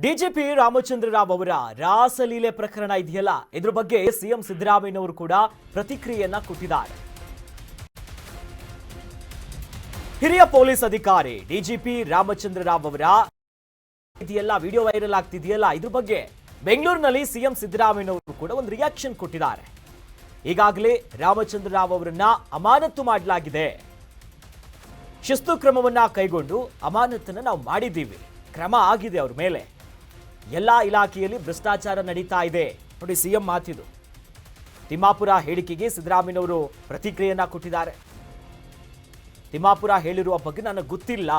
DGP Ramachandra Rao ಅವರ ರಾಸಲೀಲೆ ಪ್ರಕರಣ ಇದೆಯಲ್ಲ, ಇದ್ರ ಬಗ್ಗೆ ಸಿಎಂ ಸಿದ್ದರಾಮಯ್ಯನವರು ಕೂಡ ಪ್ರತಿಕ್ರಿಯೆಯನ್ನ ಕೊಟ್ಟಿದ್ದಾರೆ. ಹಿರಿಯ ಪೊಲೀಸ್ ಅಧಿಕಾರಿ ಡಿಜಿಪಿ ರಾಮಚಂದ್ರ ರಾವ್ ಅವರ ಇದೆಯಲ್ಲ ವಿಡಿಯೋ ವೈರಲ್ ಆಗ್ತಿದೆಯಲ್ಲ, ಇದ್ರ ಬಗ್ಗೆ ಬೆಂಗಳೂರಿನಲ್ಲಿ ಸಿಎಂ ಸಿದ್ದರಾಮಯ್ಯನವರು ಕೂಡ ಒಂದು ರಿಯಾಕ್ಷನ್ ಕೊಟ್ಟಿದ್ದಾರೆ. ಈಗಾಗಲೇ ರಾಮಚಂದ್ರ ರಾವ್ ಅವರನ್ನ ಅಮಾನತು ಮಾಡಲಾಗಿದೆ. ಶಿಸ್ತು ಕ್ರಮವನ್ನ ಕೈಗೊಂಡು ಅಮಾನತನ್ನ ನಾವು ಮಾಡಿದ್ದೀವಿ. ಕ್ರಮ ಆಗಿದೆ ಅವರ ಮೇಲೆ. ಎಲ್ಲ ಇಲಾಖೆಯಲ್ಲಿ ಭ್ರಷ್ಟಾಚಾರ ನಡೀತಾ ಇದೆ ನೋಡಿ, ಸಿಎಂ ಮಾತಿದು. ತಿಮ್ಮಾಪುರ ಹೇಳಿಕೆಗೆ ಸಿದ್ದರಾಮಯ್ಯನವರು ಪ್ರತಿಕ್ರಿಯೆಯನ್ನ ಕೊಟ್ಟಿದ್ದಾರೆ. ತಿಮ್ಮಾಪುರ ಹೇಳಿರುವ ಬಗ್ಗೆ ನನಗೆ ಗೊತ್ತಿಲ್ಲ,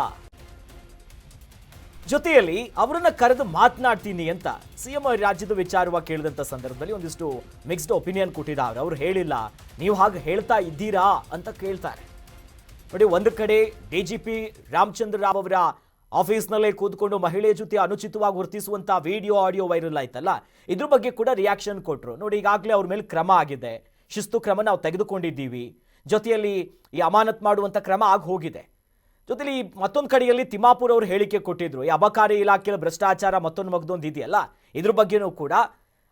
ಜೊತೆಯಲ್ಲಿ ಅವರನ್ನ ಕರೆದು ಮಾತನಾಡ್ತೀನಿ ಅಂತ ಸಿಎಂ ರಾಜ್ಯದ ವಿಚಾರವಾಗಿ ಕೇಳಿದಂತ ಸಂದರ್ಭದಲ್ಲಿ ಒಂದಿಷ್ಟು ಮಿಕ್ಸ್ಡ್ ಒಪಿನಿಯನ್ ಕೊಟ್ಟಿದ್ದಾರೆ. ಅವ್ರು ಹೇಳಿಲ್ಲ, ನೀವು ಹಾಗೆ ಹೇಳ್ತಾ ಇದ್ದೀರಾ ಅಂತ ಕೇಳ್ತಾರೆ ನೋಡಿ. ಒಂದು ಕಡೆ ಡಿಜಿಪಿ ರಾಮಚಂದ್ರ ರಾವ್ ಅವರ ಆಫೀಸ್ನಲ್ಲೇ ಕೂತ್ಕೊಂಡು ಮಹಿಳೆಯ ಜೊತೆ ಅನುಚಿತವಾಗಿ ವರ್ತಿಸುವಂತ ವಿಡಿಯೋ ಆಡಿಯೋ ವೈರಲ್ ಆಯ್ತಲ್ಲ, ಇದ್ರ ಬಗ್ಗೆ ಕೂಡ ರಿಯಾಕ್ಷನ್ ಕೊಟ್ಟರು ನೋಡಿ. ಈಗಾಗಲೇ ಅವ್ರ ಮೇಲೆ ಕ್ರಮ ಆಗಿದೆ, ಶಿಸ್ತು ಕ್ರಮ ನಾವು ತೆಗೆದುಕೊಂಡಿದ್ದೀವಿ, ಜೊತೆಯಲ್ಲಿ ಈ ಅಮಾನತ್ ಮಾಡುವಂತ ಕ್ರಮ ಆಗಿ ಹೋಗಿದೆ. ಜೊತೆಲಿ ಮತ್ತೊಂದು ಕಡೆಯಲ್ಲಿ ತಿಮ್ಮಾಪುರ ಅವರು ಹೇಳಿಕೆ ಕೊಟ್ಟಿದ್ರು, ಈ ಅಬಕಾರಿ ಇಲಾಖೆಯಲ್ಲಿ ಭ್ರಷ್ಟಾಚಾರ ಮತ್ತೊಂದು ಮಗದೊಂದು ಇದೆಯಲ್ಲ, ಇದ್ರ ಬಗ್ಗೆನೂ ಕೂಡ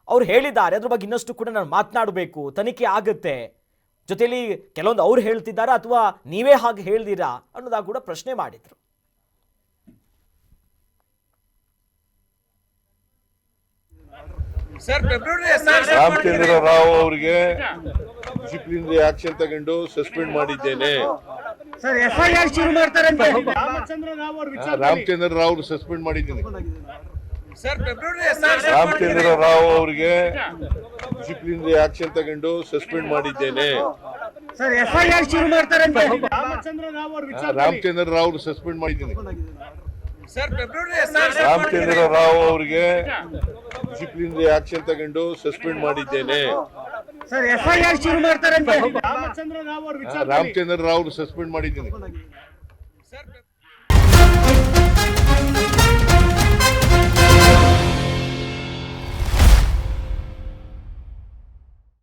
ಅವ್ರು ಹೇಳಿದ್ದಾರೆ. ಅದ್ರ ಬಗ್ಗೆ ಇನ್ನಷ್ಟು ಕೂಡ ನಾನು ಮಾತನಾಡಬೇಕು, ತನಿಖೆ ಆಗುತ್ತೆ. ಜೊತೆಲಿ ಕೆಲವೊಂದು ಅವ್ರು ಹೇಳ್ತಿದ್ದಾರಾ ಅಥವಾ ನೀವೇ ಹಾಗೆ ಹೇಳ್ದಿರಾ ಅನ್ನೋದಾಗ ಕೂಡ ಪ್ರಶ್ನೆ ಮಾಡಿದ್ರು. ರಾಮಚಂದ್ರ ರಾವ್ ಅವರಿಗೆ ಡಿಸಿಪ್ಲಿನ್ ಆಕ್ಷನ್ ತಗೊಂಡು ಸಸ್ಪೆಂಡ್ ಮಾಡಿದ್ದೇನೆ. ರಾಮಚಂದ್ರ ರಾವ್ ಸಸ್ಪೆಂಡ್ ಮಾಡಿದ್ದೀನಿ. ರಾಮಚಂದ್ರ ರಾವ್ ಅವರಿಗೆ ಡಿಸಿಪ್ಲಿನ್ ಆಕ್ಷನ್ ತಗೊಂಡು ಸಸ್ಪೆಂಡ್ ಮಾಡಿದ್ದೇನೆ. ರಾಮಚಂದ್ರ ರಾವ್ ಸಸ್ಪೆಂಡ್ ಮಾಡಿದ್ದೀನಿ. ರಾಮಚಂದ್ರ ರಾವ್ ಅವರಿಗೆ ಡಿಸಿಪ್ಲಿನ್ ಆಕ್ಷನ್ ತಗೊಂಡು ಸಸ್ಪೆಂಡ್ ಮಾಡಿದ್ದೇನೆ. ರಾಮಚಂದ್ರ ರಾವ್ ಸಸ್ಪೆಂಡ್ ಮಾಡಿದ್ದೀನಿ.